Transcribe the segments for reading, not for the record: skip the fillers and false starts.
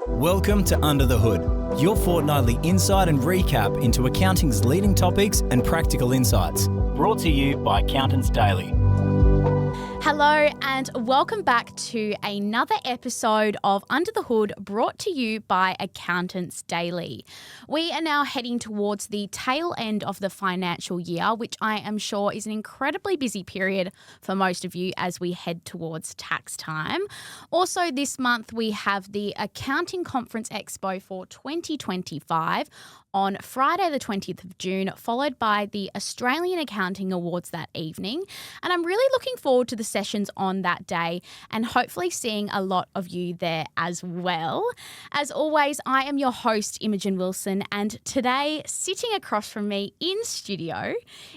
Welcome to Under the Hood, your fortnightly insight and recap into accounting's leading topics and practical insights. Brought to you by Accountants Daily. Hello and welcome back to another episode of Under the Hood brought to you by Accountants Daily. We are now heading towards the tail end of the financial year, which I am sure is an incredibly busy period for most of you as we head towards tax time. Also this month we have the Accounting Conference Expo for 2025 on Friday the 20th of June, followed by the Australian Accounting Awards that evening. And I'm really looking forward to the sessions on that day and hopefully seeing a lot of you there as well. As always, I am your host, Imogen.Wilson, and today, sitting across from me in studio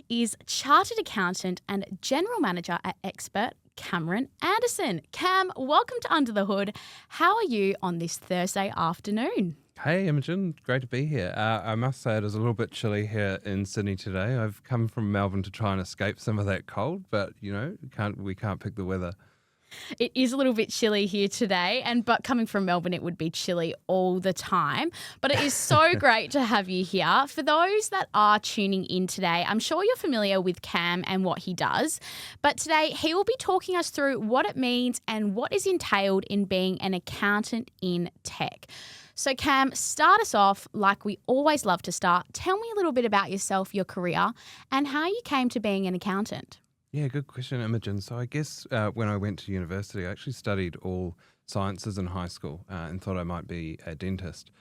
is Chartered Accountant and General Manager at XBert, Cameron Anderson. Cam, welcome to Under the Hood. How are you on this Thursday afternoon? Hey Imogen, great to be here. I must say it is a little bit chilly here in Sydney today. I've come from Melbourne to try and escape some of that cold, but you know, we can't pick the weather. It is a little bit chilly here today, but coming from Melbourne, it would be chilly all the time. But it is so great to have you here. For those that are tuning in today, I'm sure you're familiar with Cam and what he does. But today, he will be talking us through what it means and what is entailed in being an accountant in tech. So Cam, start us off like we always love to start. Tell me a little bit about yourself, your career, and how you came to being an accountant. Yeah, good question, Imogen. So I guess when I went to university, I actually studied all sciences in high school and thought I might be a dentist.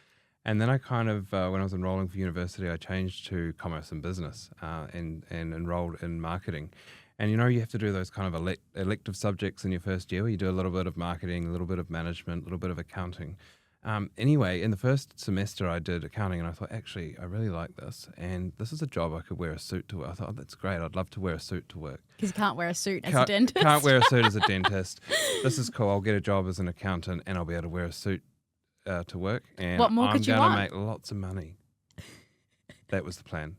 And then I kind of, when I was enrolling for university, I changed to commerce and business and enrolled in marketing. And, you know, you have to do those kind of elective subjects in your first year where you do a little bit of marketing, a little bit of management, a little bit of accounting. Anyway, in the first semester I did accounting and I thought, actually, I really like this. And this is a job I could wear a suit to work. I thought, oh, that's great. I'd love to wear a suit to work. Because you can't wear a suit as a dentist. Can't wear a suit as a dentist. This is cool. I'll get a job as an accountant and I'll be able to wear a suit to work. And what more I'm could you going want? to make lots of money. That was the plan.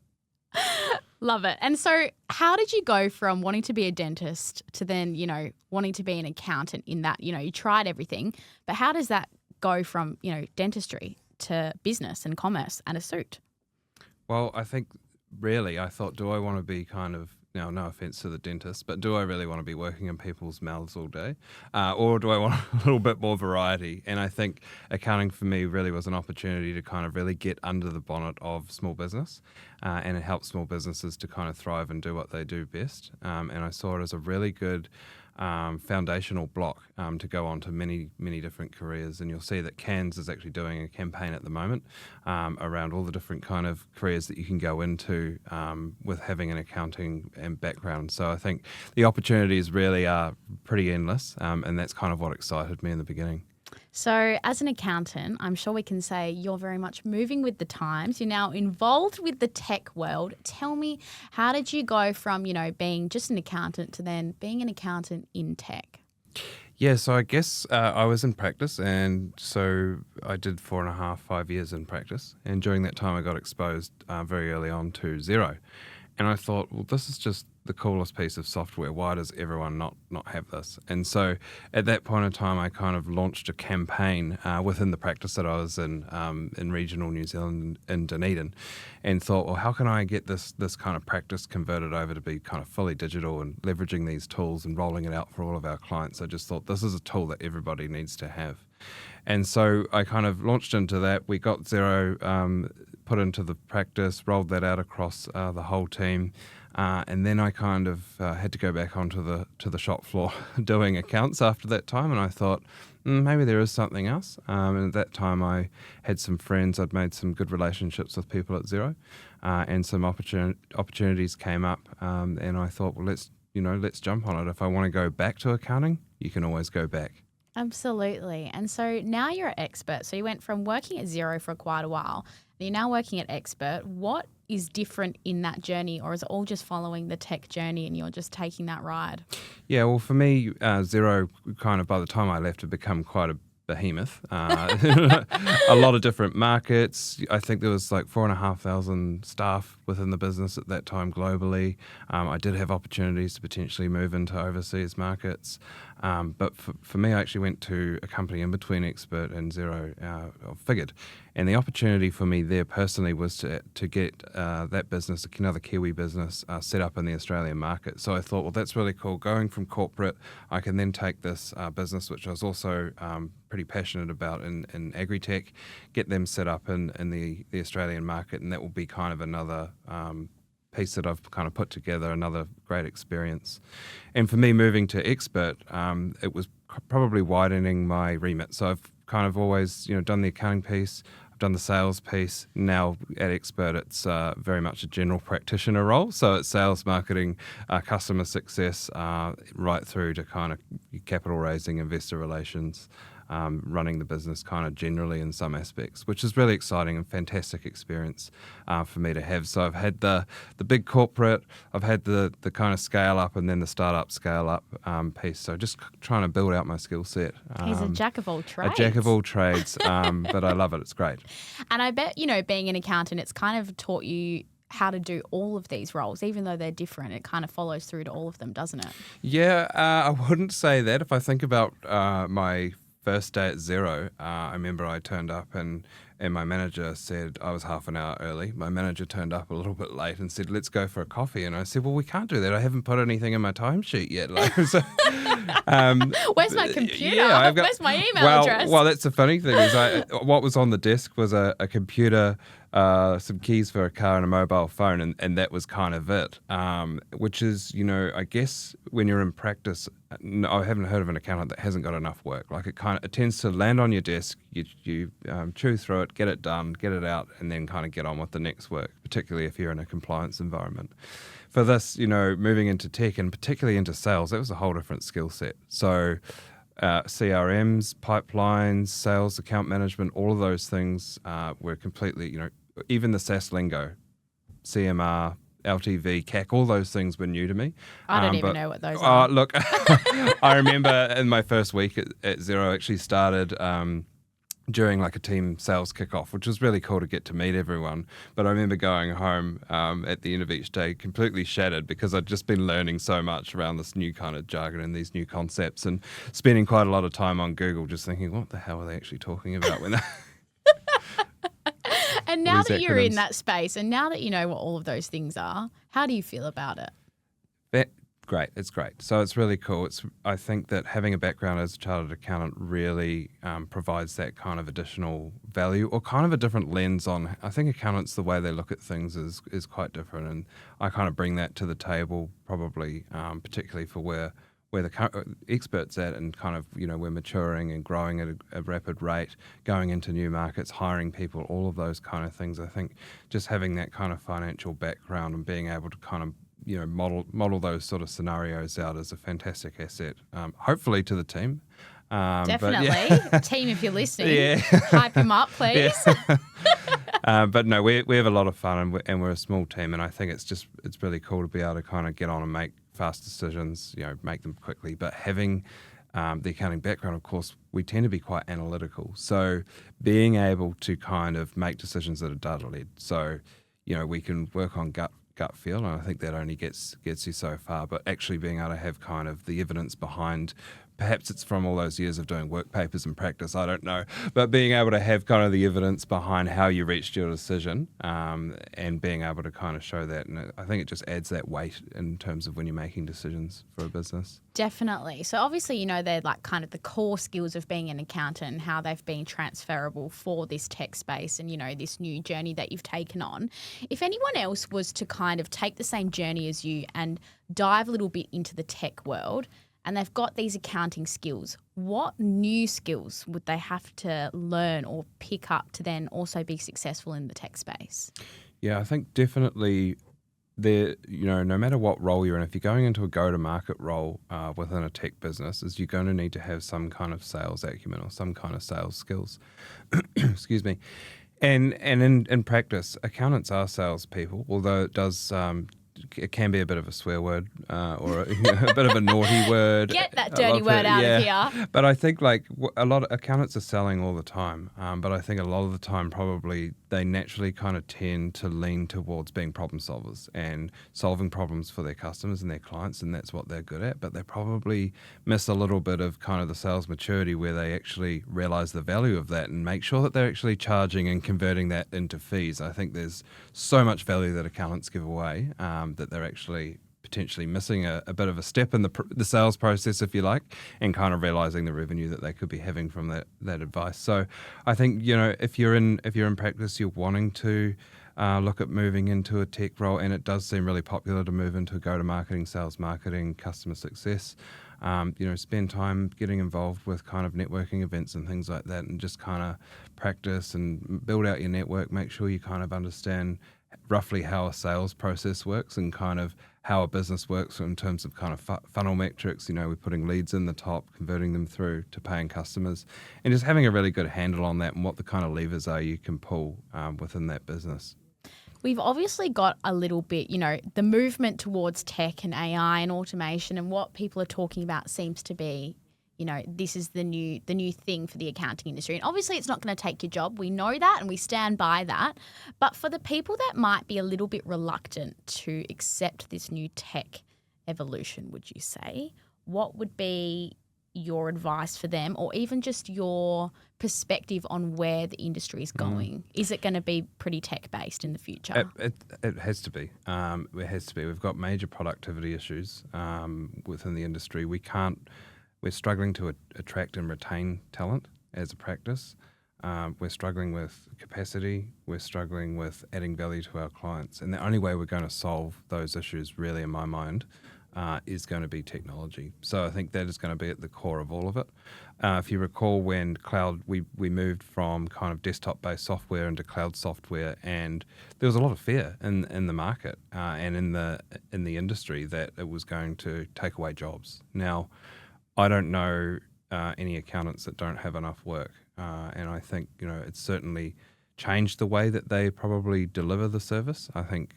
Love it. And so how did you go from wanting to be a dentist to then, you know, wanting to be an accountant in that, you know, you tried everything, but how does that go from, you know, dentistry to business and commerce and a suit? Well, I think really I thought, do I want to be kind of, now no offense to the dentist, but do I really want to be working in people's mouths all day? Or do I want a little bit more variety? And I think accounting for me really was an opportunity to kind of really get under the bonnet of small business and it helps small businesses to kind of thrive and do what they do best. And I saw it as a really good foundational block to go on to many, many different careers. And you'll see that CANS is actually doing a campaign at the moment around all the different kind of careers that you can go into with having an accounting and background. So I think the opportunities really are pretty endless, and that's kind of what excited me in the beginning. So as an accountant, I'm sure we can say you're very much moving with the times. You're now involved with the tech world. Tell me, how did you go from, you know, being just an accountant to then being an accountant in tech? Yeah, so I guess I was in practice, and so I did 4.5, 5 years in practice. And during that time, I got exposed very early on to Xero. And I thought, well, this is just the coolest piece of software. Why does everyone not have this? And so at that point in time, I kind of launched a campaign within the practice that I was in regional New Zealand in Dunedin, and thought, well, how can I get this kind of practice converted over to be kind of fully digital and leveraging these tools and rolling it out for all of our clients? I just thought this is a tool that everybody needs to have. And so I kind of launched into that. We got Xero put into the practice, rolled that out across the whole team. And then I kind of had to go back onto the shop floor doing accounts after that time. And I thought, maybe there is something else. And at that time, I had some friends. I'd made some good relationships with people at Xero, and some opportunities came up. And I thought, well, let's jump on it. If I want to go back to accounting, you can always go back. Absolutely. And so now you're at XBert. So you went from working at Xero for quite a while. You're now working at XBert. What is different in that journey, or is it all just following the tech journey and you're just taking that ride? Yeah, well, for me, Xero kind of by the time I left had become quite a behemoth. A lot of different markets. I think there was like 4,500 staff within the business at that time globally. I did have opportunities to potentially move into overseas markets. But for me, I actually went to a company in between XBert and Xero, Figured. And the opportunity for me there personally was to get that business, another Kiwi business, set up in the Australian market. So I thought, well, that's really cool. Going from corporate, I can then take this business, which I was also pretty passionate about in agri-tech, get them set up in the Australian market, and that will be kind of another piece that I've kind of put together, another great experience. And for me, moving to XBert, it was probably widening my remit. So I've kind of always, done the accounting piece, I've done the sales piece. Now at XBert, it's very much a general practitioner role. So it's sales, marketing, customer success, right through to kind of capital raising, investor relations, running the business kind of generally in some aspects, which is really exciting and fantastic experience for me to have. So I've had the big corporate, I've had the kind of scale up and then the startup scale up piece. So just trying to build out my skill set. He's a jack of all trades. A jack of all trades, but I love it. It's great. And I bet, being an accountant, it's kind of taught you how to do all of these roles, even though they're different. It kind of follows through to all of them, doesn't it? Yeah, I wouldn't say that. If I think about my first day at Xero, I remember I turned up and my manager said I was half an hour early. My manager turned up a little bit late and said, let's go for a coffee. And I said, well, we can't do that. I haven't put anything in my timesheet yet. So, where's my computer? Yeah, where's my email address? Well, that's the funny thing is what was on the desk was a computer, some keys for a car and a mobile phone, and that was kind of it, which is, I guess when you're in practice, I haven't heard of an accountant that hasn't got enough work. Like it tends to land on your desk, you chew through it, get it done, get it out, and then kind of get on with the next work, particularly if you're in a compliance environment. For this, moving into tech and particularly into sales, that was a whole different skill set. So CRMs, pipelines, sales, account management, all of those things were completely, even the SaaS lingo, CMR, LTV, CAC, all those things were new to me. I don't even know what those are. Look, I remember in my first week at Xero, actually started during like a team sales kickoff, which was really cool to get to meet everyone. But I remember going home at the end of each day completely shattered because I'd just been learning so much around this new kind of jargon and these new concepts and spending quite a lot of time on Google just thinking, what the hell are they actually talking about when they... And now that you're in that space and now that you know what all of those things are, how do you feel about it? Great. It's great. So it's really cool. I think that having a background as a chartered accountant really provides that kind of additional value or kind of a different lens on, I think accountants, the way they look at things is quite different. And I kind of bring that to the table probably, particularly for where the experts at and kind of, we're maturing and growing at a rapid rate, going into new markets, hiring people, all of those kind of things. I think just having that kind of financial background and being able to kind of, model those sort of scenarios out is a fantastic asset, hopefully to the team. Definitely. But, yeah. Team, if you're listening, hype him up, please. Yeah. But no, we have a lot of fun and we're a small team, and I think it's really cool to be able to kind of get on and make fast decisions, make them quickly. But having the accounting background, of course, we tend to be quite analytical. So being able to kind of make decisions that are data-led. So, we can work on gut feel, and I think that only gets you so far. But actually being able to have kind of the evidence behind, perhaps it's from all those years of doing work papers and practice, I don't know, but being able to have kind of the evidence behind how you reached your decision and being able to kind of show that. And I think it just adds that weight in terms of when you're making decisions for a business. Definitely. So obviously, they're like kind of the core skills of being an accountant and how they've been transferable for this tech space and, this new journey that you've taken on. If anyone else was to kind of take the same journey as you and dive a little bit into the tech world, and they've got these accounting skills, what new skills would they have to learn or pick up to then also be successful in the tech space? Yeah, I think definitely no matter what role you're in, if you're going into a go-to-market role within a tech business, is you're going to need to have some kind of sales acumen or some kind of sales skills. Excuse me. And in practice, accountants are salespeople, although it does it can be a bit of a swear word or a bit of a naughty word. Get that dirty word out of here. But I think like a lot of accountants are selling all the time. But I think a lot of the time probably they naturally kind of tend to lean towards being problem solvers and solving problems for their customers and their clients, and that's what they're good at. But they probably miss a little bit of kind of the sales maturity where they actually realize the value of that and make sure that they're actually charging and converting that into fees. I think there's so much value that accountants give away that they're actually potentially missing a bit of a step in the sales process, if you like, and kind of realizing the revenue that they could be having from that advice. So I think, if you're in practice, you're wanting to look at moving into a tech role, and it does seem really popular to move into go-to-marketing, sales marketing, customer success. Spend time getting involved with kind of networking events and things like that, and just kind of practice and build out your network. Make sure you kind of understand roughly how a sales process works and kind of how a business works in terms of kind of funnel metrics. We're putting leads in the top, converting them through to paying customers, and just having a really good handle on that and what the kind of levers are you can pull within that business. We've obviously got a little bit, the movement towards tech and AI and automation, and what people are talking about seems to be, this is the new thing for the accounting industry. And obviously it's not going to take your job. We know that and we stand by that. But for the people that might be a little bit reluctant to accept this new tech evolution, would you say, what would be your advice for them, or even just your perspective on where the industry is going? Is it going to be pretty tech-based in the future? It has to be. It has to be. We've got major productivity issues within the industry. We're struggling to attract and retain talent as a practice. We're struggling with capacity. We're struggling with adding value to our clients. And the only way we're going to solve those issues, really, in my mind, is going to be technology. So I think that is going to be at the core of all of it. If you recall, when cloud, we moved from kind of desktop-based software into cloud software, and there was a lot of fear in the market and in the industry that it was going to take away jobs. Now, I don't know any accountants that don't have enough work, and I think it's certainly changed the way that they probably deliver the service. I think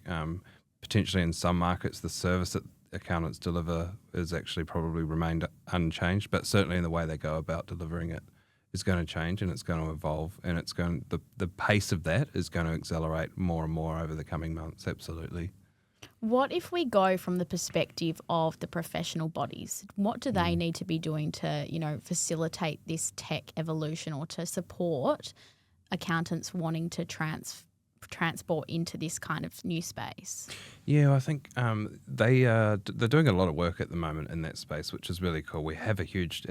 potentially in some markets the service that accountants deliver is actually probably remained unchanged, but certainly in the way they go about delivering it is going to change, and it's going to evolve, and the pace of that is going to accelerate more and more over the coming months. Absolutely. What if we go from the perspective of the professional bodies? What do they need to be doing to, facilitate this tech evolution, or to support accountants wanting to transport into this kind of new space? Yeah, I think they're doing a lot of work at the moment in that space, which is really cool. We have a huge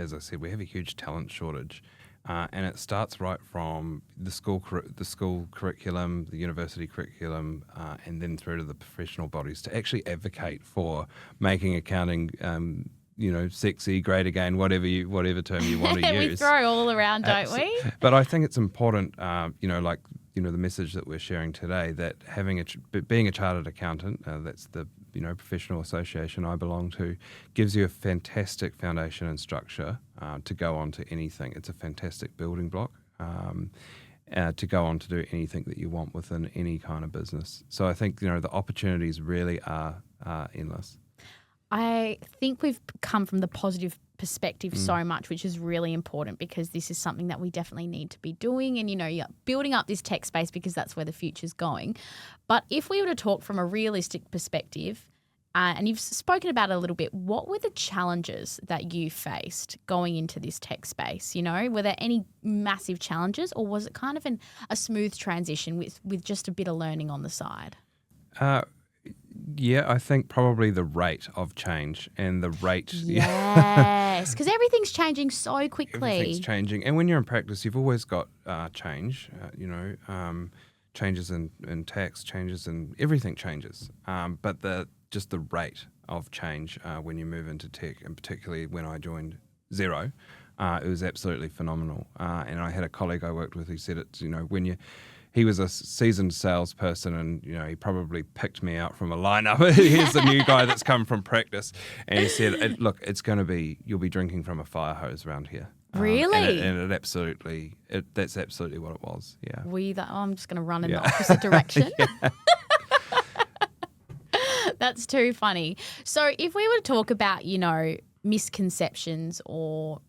talent shortage. And it starts right from the school curriculum, the university curriculum, and then through to the professional bodies to actually advocate for making accounting, sexy, great again, whatever term you want to use. We throw all around, don't we? But I think it's important, the message that we're sharing today, that being a chartered accountant, that's the professional association I belong to, gives you a fantastic foundation and structure to go on to anything. It's a fantastic building block to go on to do anything that you want within any kind of business. So I think the opportunities really are endless. I think we've come from the positive perspective so much, which is really important, because this is something that we definitely need to be doing, and you're building up this tech space because that's where the future's going. But if we were to talk from a realistic perspective, and you've spoken about it a little bit, what were the challenges that you faced going into this tech space? Were there any massive challenges, or was it kind of a smooth transition with just a bit of learning on the side? Yeah, I think probably the rate of change and the rate. Yes, because everything's changing so quickly. Everything's changing. And when you're in practice, you've always got change, changes in tax, changes in everything changes. But the rate of change when you move into tech, and particularly when I joined Xero, it was absolutely phenomenal. And I had a colleague I worked with who said it's, he was a seasoned salesperson, and he probably picked me out from a lineup. Here's the new guy that's come from practice, and he said, "Look, it's going to be, you'll be drinking from a fire hose around here." Really? That's absolutely what it was. Yeah. I'm just going to run in the opposite direction. That's too funny. So if we were to talk about, misconceptions or,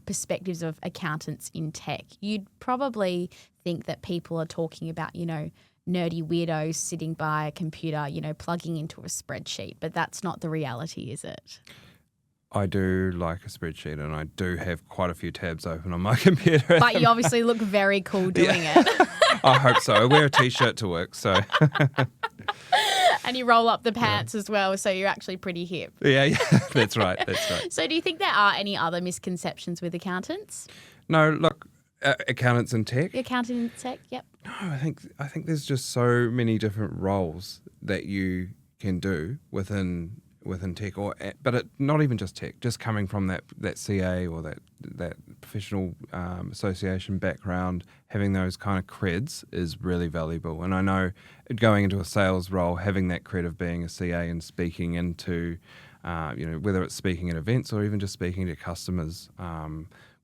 perspectives of accountants in tech, you'd probably think that people are talking about, nerdy weirdos sitting by a computer, plugging into a spreadsheet. But that's not the reality, is it? I do like a spreadsheet, and I do have quite a few tabs open on my computer. But you obviously look very cool doing it. I hope so. I wear a T-shirt to work, so. And you roll up the pants as well, so you're actually pretty hip. Yeah, that's right. So do you think there are any other misconceptions with accountants? No, look, accountants in tech. Accountant in tech, yep. No, I think there's just so many different roles that you can do within tech, but not even just tech. Just coming from that CA or that professional association background, having those kind of creds is really valuable. And I know going into a sales role, having that cred of being a CA and speaking into, whether it's speaking at events or even just speaking to customers.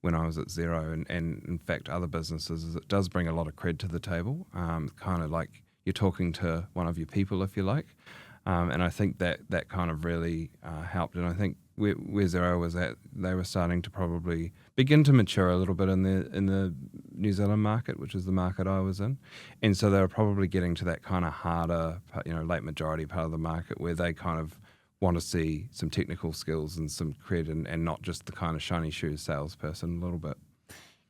When I was at Xero and in fact other businesses, it does bring a lot of cred to the table, kind of like you're talking to one of your people, if you like. And I think that kind of really helped. And I think where Xero was at, they were starting to probably begin to mature a little bit in the New Zealand market, which is the market I was in. And so they were probably getting to that kind of harder, late majority part of the market where they kind of want to see some technical skills and some cred and not just the kind of shiny shoes salesperson a little bit.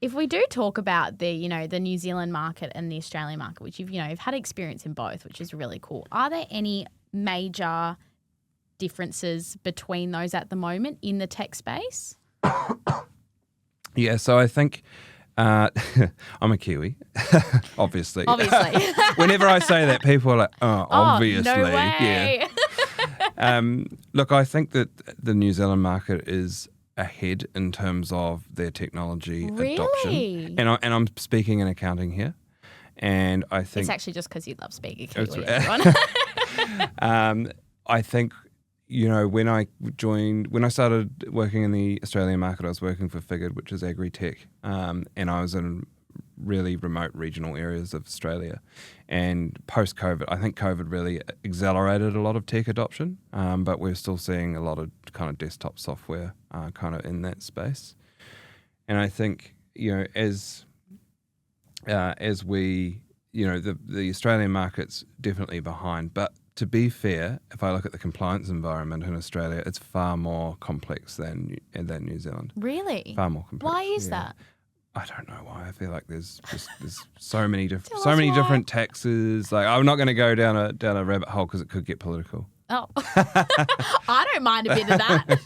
If we do talk about the New Zealand market and the Australian market, which you've had experience in both, which is really cool, are there any major differences between those at the moment in the tech space? Yeah, so I think I'm a Kiwi, obviously. Whenever I say that, people are like, oh, obviously. No way. Yeah. Look, I think that the New Zealand market is ahead in terms of their technology adoption. And I'm speaking in accounting here. And I think it's actually just because you love speaking Kiwi, everyone. I think, when I started working in the Australian market, I was working for Figured, which is agri-tech, and I was in really remote regional areas of Australia. And post-COVID, I think COVID really accelerated a lot of tech adoption, but we're still seeing a lot of kind of desktop software kind of in that space. And I think, as we, the Australian market's definitely behind. But to be fair, if I look at the compliance environment in Australia, it's far more complex than New Zealand. Really? Far more complex. Why is that? I don't know why. I feel like there's so many different taxes. Like, I'm not going to go down a rabbit hole because it could get political. Oh, I don't mind a bit of that.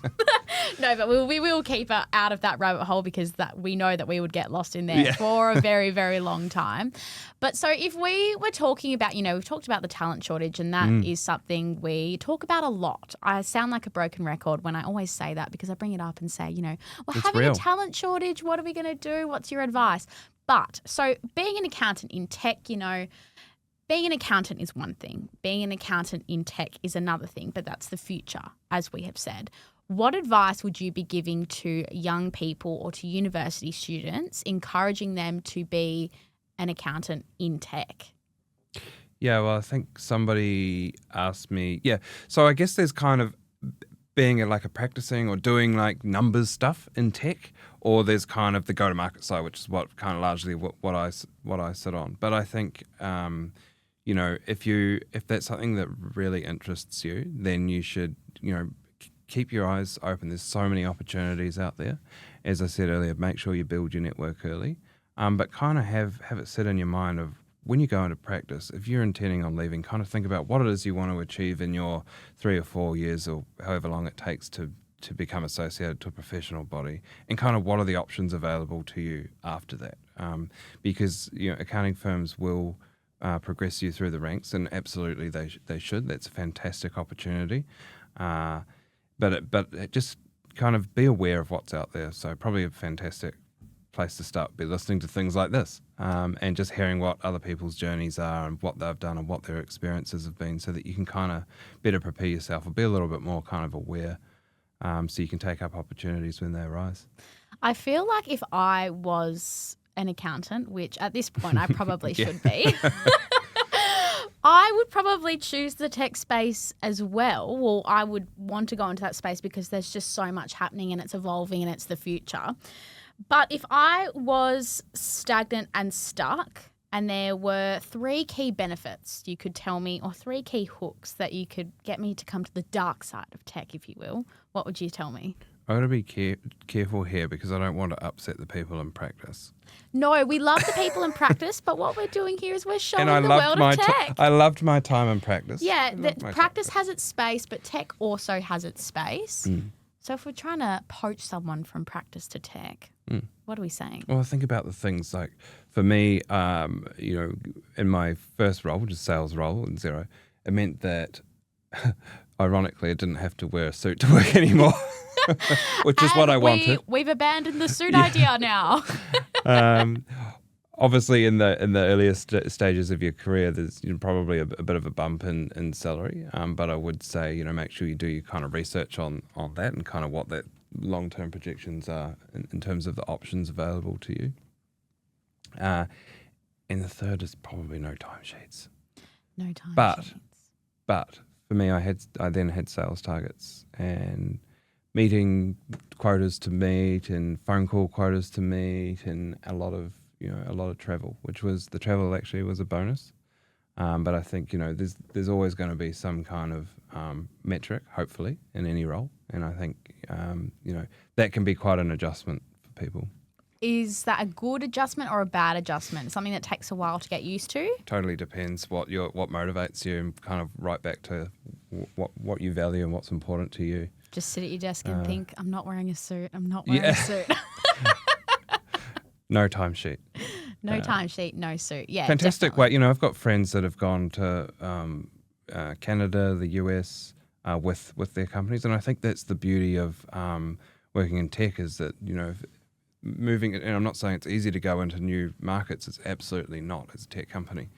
No, but we will keep out of that rabbit hole because we know that we would get lost in there for a very, very long time. But so if we were talking about, we've talked about the talent shortage, and that is something we talk about a lot. I sound like a broken record when I always say that because I bring it up and say, we're having a talent shortage. What are we going to do? What's your advice? But so being an accountant in tech, being an accountant is one thing. Being an accountant in tech is another thing, but that's the future, as we have said. What advice would you be giving to young people or to university students, encouraging them to be an accountant in tech? Yeah, well, I think somebody asked me. Yeah, so I guess there's kind of being a practicing or doing like numbers stuff in tech, or there's kind of the go-to-market side, which is what kind of largely what I sit on. But I think if that's something that really interests you, then you should keep your eyes open. There's so many opportunities out there. As I said earlier, make sure you build your network early, but kind of have it set in your mind of when you go into practice, if you're intending on leaving, kind of think about what it is you want to achieve in your 3 or 4 years or however long it takes to become associated to a professional body, and kind of what are the options available to you after that. Because accounting firms will progress you through the ranks, and absolutely they should. That's a fantastic opportunity. But just kind of be aware of what's out there. So probably a fantastic place to start, be listening to things like this, and just hearing what other people's journeys are and what they've done and what their experiences have been, so that you can kind of better prepare yourself or be a little bit more kind of aware, so you can take up opportunities when they arise. I feel like if I was an accountant, which at this point I probably should be, I would probably choose the tech space as well. Well, I would want to go into that space because there's just so much happening and it's evolving and it's the future. But if I was stagnant and stuck and there were 3 key benefits you could tell me, or 3 key hooks that you could get me to come to the dark side of tech, if you will, what would you tell me? I've got to be careful here because I don't want to upset the people in practice. No, we love the people in practice, but what we're doing here is we're showing And the world of tech. I loved my time in practice. Yeah, practice has its space, but tech also has its space. So if we're trying to poach someone from practice to tech, what are we saying? Well, think about the things like, for me, in my first role, which is sales role in Xero, it meant that, ironically, I didn't have to wear a suit to work anymore, which is what I wanted. We've abandoned the suit idea now. Obviously, in the earliest stages of your career, there's probably a bit of a bump in salary. But I would say, make sure you do your kind of research on that and kind of what that long-term projections are in terms of the options available to you. And the third is probably no timesheets. No timesheets. But for me, I then had sales targets and meeting quotas to meet and phone call quotas to meet and a lot of travel, which was the travel actually was a bonus. But I think, there's always going to be some kind of metric, hopefully, in any role. And I think, that can be quite an adjustment for people. Is that a good adjustment or a bad adjustment? Something that takes a while to get used to? Totally depends what motivates you and kind of right back to what you value and what's important to you. Just sit at your desk and think, I'm not wearing a suit. I'm not wearing a suit. No timesheet. No timesheet, no suit. Yeah, fantastic definitely. way. I've got friends that have gone to Canada, the US with their companies, and I think that's the beauty of working in tech is that moving. And I'm not saying it's easy to go into new markets. It's absolutely not. As a tech company,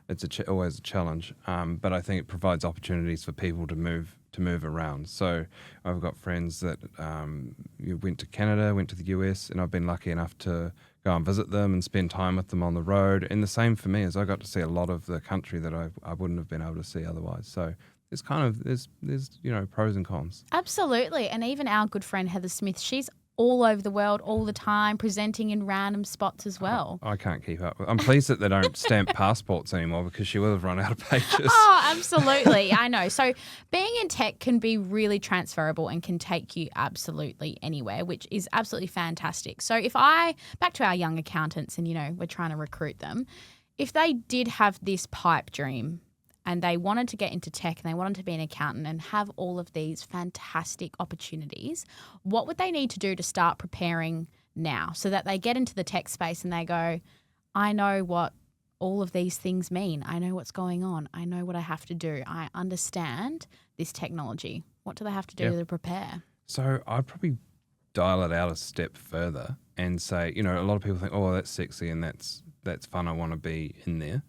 it's always a challenge. But I think it provides opportunities for people to move around. So I've got friends that went to Canada, went to the US, and I've been lucky enough to go and visit them and spend time with them on the road. And the same for me, as I got to see a lot of the country that I wouldn't have been able to see otherwise. So there's pros and cons. Absolutely. And even our good friend Heather Smith, she's all over the world all the time, presenting in random spots as well. I can't keep up. I'm pleased that they don't stamp passports anymore because she will have run out of pages. Oh, absolutely. I know. So being in tech can be really transferable and can take you absolutely anywhere, which is absolutely fantastic. So back to our young accountants and, we're trying to recruit them, if they did have this pipe dream and they wanted to get into tech and they wanted to be an accountant and have all of these fantastic opportunities, what would they need to do to start preparing now so that they get into the tech space and they go, I know what all of these things mean. I know what's going on. I know what I have to do. I understand this technology. What do they have to do to prepare? So I'd probably dial it out a step further and say, a lot of people think, oh, that's sexy and that's fun. I want to be in there.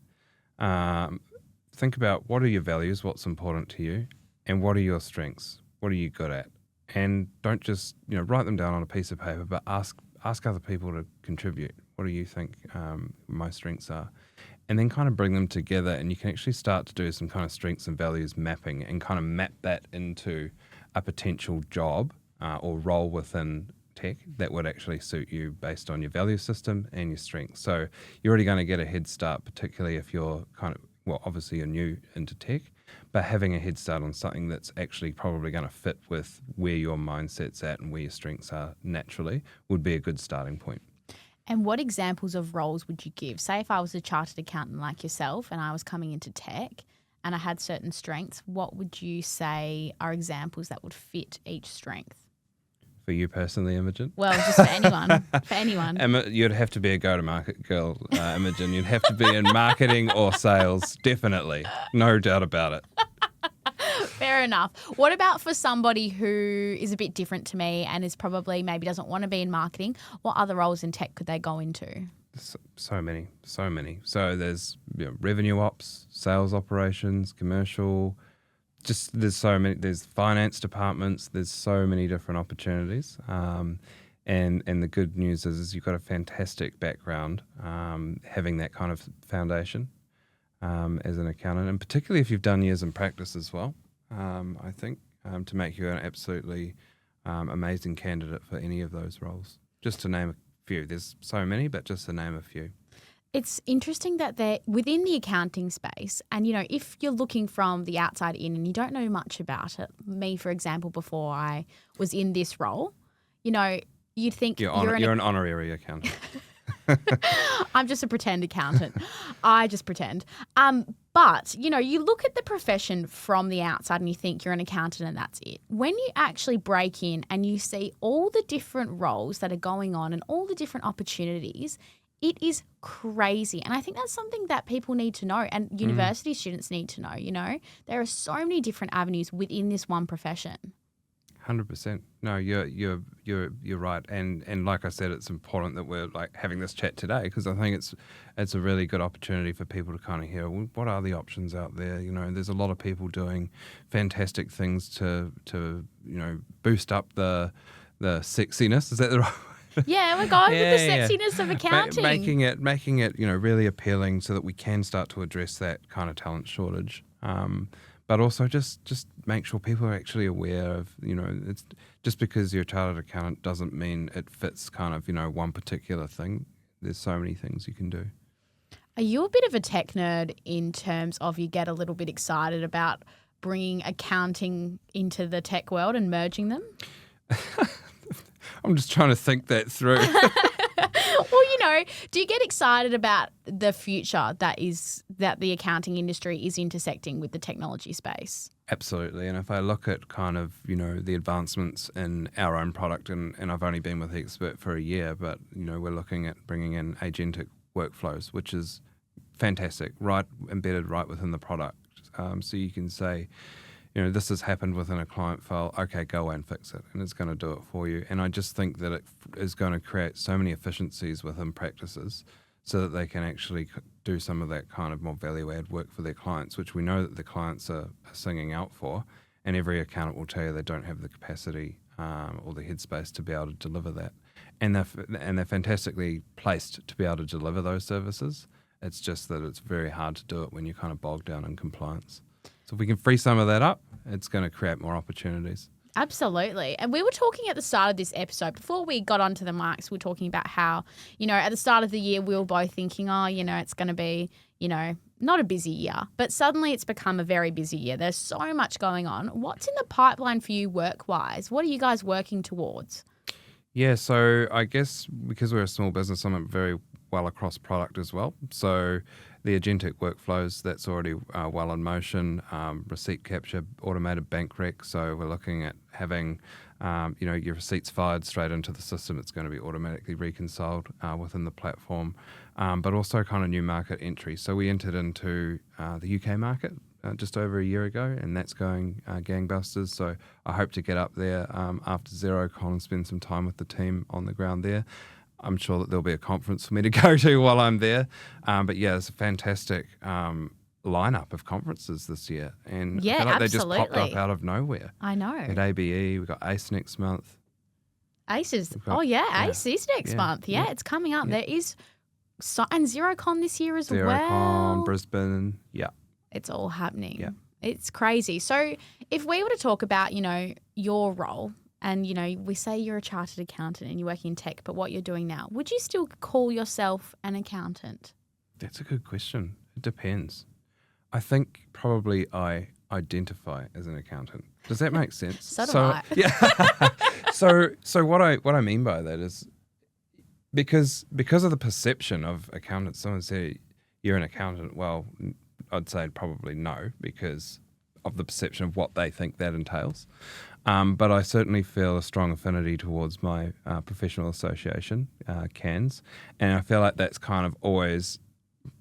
Think about what are your values, what's important to you, and what are your strengths? What are you good at? And don't just write them down on a piece of paper, but ask other people to contribute. What do you think my strengths are? And then kind of bring them together, and you can actually start to do some kind of strengths and values mapping and kind of map that into a potential job or role within tech that would actually suit you based on your value system and your strengths. So you're already going to get a head start, particularly if you're obviously you're new into tech, but having a head start on something that's actually probably going to fit with where your mindset's at and where your strengths are naturally would be a good starting point. And what examples of roles would you give? Say if I was a chartered accountant like yourself and I was coming into tech and I had certain strengths, what would you say are examples that would fit each strength? For you personally, Imogen? Well, just for anyone. For anyone. You'd have to be a go-to-market girl, Imogen. You'd have to be in marketing or sales, definitely. No doubt about it. Fair enough. What about for somebody who is a bit different to me and is probably maybe doesn't want to be in marketing? What other roles in tech could they go into? So many. So there's revenue ops, sales operations, commercial. Just there's so many. There's finance departments. There's so many different opportunities. And the good news is you've got a fantastic background, having that kind of foundation. as an accountant, and particularly if you've done years in practice as well. I think to make you an absolutely amazing candidate for any of those roles. Just to name a few. There's so many, but just to name a few. It's interesting that they're within the accounting space, and if you're looking from the outside in and you don't know much about it, me for example, before I was in this role, you'd think you're an honorary accountant. I'm just a pretend accountant. I just pretend. But, you look at the profession from the outside and you think you're an accountant and that's it. When you actually break in and you see all the different roles that are going on and all the different opportunities, it is crazy. And I think that's something that people need to know and university students need to know, There are so many different avenues within this one profession. 100%. No, you're right, and like I said, it's important that we're having this chat today because I think it's a really good opportunity for people to kind of hear what are the options out there. There's a lot of people doing fantastic things to boost up the sexiness. Is that the right? Yeah, we're going with the sexiness of accounting, making it really appealing so that we can start to address that kind of talent shortage. But also just make sure people are actually aware of, it's just because you're a chartered accountant doesn't mean it fits kind of, one particular thing. There's so many things you can do. Are you a bit of a tech nerd in terms of you get a little bit excited about bringing accounting into the tech world and merging them? I'm just trying to think that through. Well, do you get excited about the future that the accounting industry is intersecting with the technology space? Absolutely. And if I look at kind of, the advancements in our own product, and I've only been with XBert for a year, but, we're looking at bringing in agentic workflows, which is fantastic, embedded right within the product. So you can say, this has happened within a client file, okay, go and fix it, and it's going to do it for you. And I just think that it is going to create so many efficiencies within practices so that they can actually do some of that kind of more value-add work for their clients, which we know that the clients are singing out for, and every accountant will tell you they don't have the capacity or the headspace to be able to deliver that. And they're fantastically placed to be able to deliver those services. It's just that it's very hard to do it when you're kind of bogged down in compliance. So if we can free some of that up, it's going to create more opportunities. Absolutely. And we were talking at the start of this episode, before we got onto the mics, we were talking about how, at the start of the year, we were both thinking, it's going to be, not a busy year. But suddenly it's become a very busy year. There's so much going on. What's in the pipeline for you work-wise? What are you guys working towards? Yeah, so I guess because we're a small business, I'm very well across product as well. So the agentic workflows, that's already well in motion. Receipt capture, automated bank rec. So we're looking at having, your receipts fired straight into the system. It's going to be automatically reconciled within the platform. But also kind of new market entry. So we entered into the UK market just over a year ago, and that's going gangbusters. So I hope to get up there after Xerocon and spend some time with the team on the ground there. I'm sure that there'll be a conference for me to go to while I'm there. But yeah, it's a fantastic lineup of conferences this year. And yeah, I feel like absolutely. They just popped up out of nowhere. I know. At ABE, we've got ACE next month. ACE is, ACE is next month. Yeah, it's coming up. Yeah. There is, and Xerocon this year as well. Xerocon, Brisbane, yeah. It's all happening. Yeah. It's crazy. So if we were to talk about, your role, and, we say you're a chartered accountant and you work in tech, but what you're doing now, would you still call yourself an accountant? That's a good question. It depends. I think probably I identify as an accountant. Does that make sense? So do I. Yeah. So what I mean by that is because of the perception of accountants, someone say you're an accountant, well, I'd say probably no, because of the perception of what they think that entails. But I certainly feel a strong affinity towards my professional association, CANS, and I feel like that's kind of always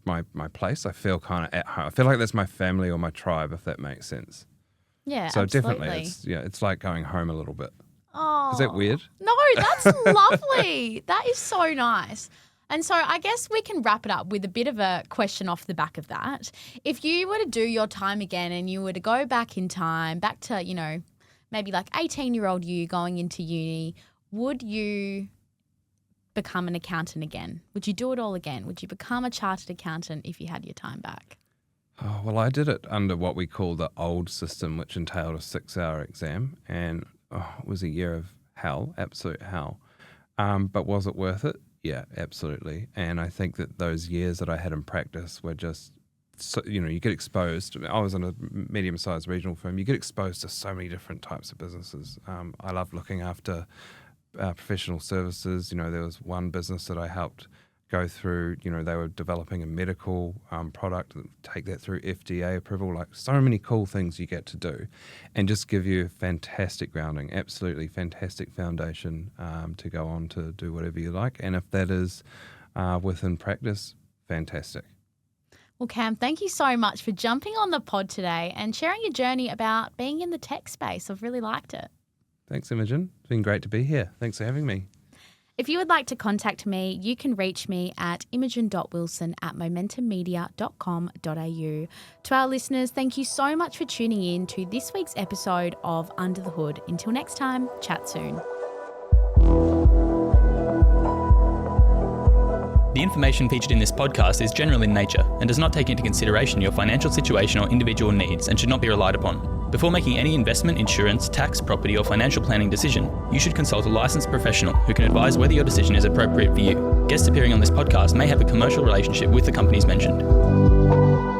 my place. I feel kind of at home. I feel like that's my family or my tribe, if that makes sense. Yeah, so absolutely. Definitely, it's like going home a little bit. Oh, is that weird? No, that's lovely. That is so nice. And so I guess we can wrap it up with a bit of a question off the back of that. If you were to do your time again and you were to go back in time, back to, maybe like 18-year-old you going into uni, would you become an accountant again? Would you do it all again? Would you become a chartered accountant if you had your time back? Oh, well, I did it under what we call the old system, which entailed a 6-hour exam, and it was a year of hell, absolute hell. But was it worth it? Yeah, absolutely. And I think that those years that I had in practice were just, so, you get exposed. I was in a medium-sized regional firm. You get exposed to so many different types of businesses. I love looking after professional services. There was one business that I helped go through, they were developing a medical product, take that through FDA approval, like so many cool things you get to do, and just give you a fantastic grounding, absolutely fantastic foundation to go on to do whatever you like. And if that is within practice, fantastic. Well, Cam, thank you so much for jumping on the pod today and sharing your journey about being in the tech space. I've really liked it. Thanks, Imogen. It's been great to be here. Thanks for having me. If you would like to contact me, you can reach me at imogen.wilson@momentummedia.com.au. To our listeners, thank you so much for tuning in to this week's episode of Under the Hood. Until next time, chat soon. The information featured in this podcast is general in nature and does not take into consideration your financial situation or individual needs and should not be relied upon. Before making any investment, insurance, tax, property or financial planning decision, you should consult a licensed professional who can advise whether your decision is appropriate for you. Guests appearing on this podcast may have a commercial relationship with the companies mentioned.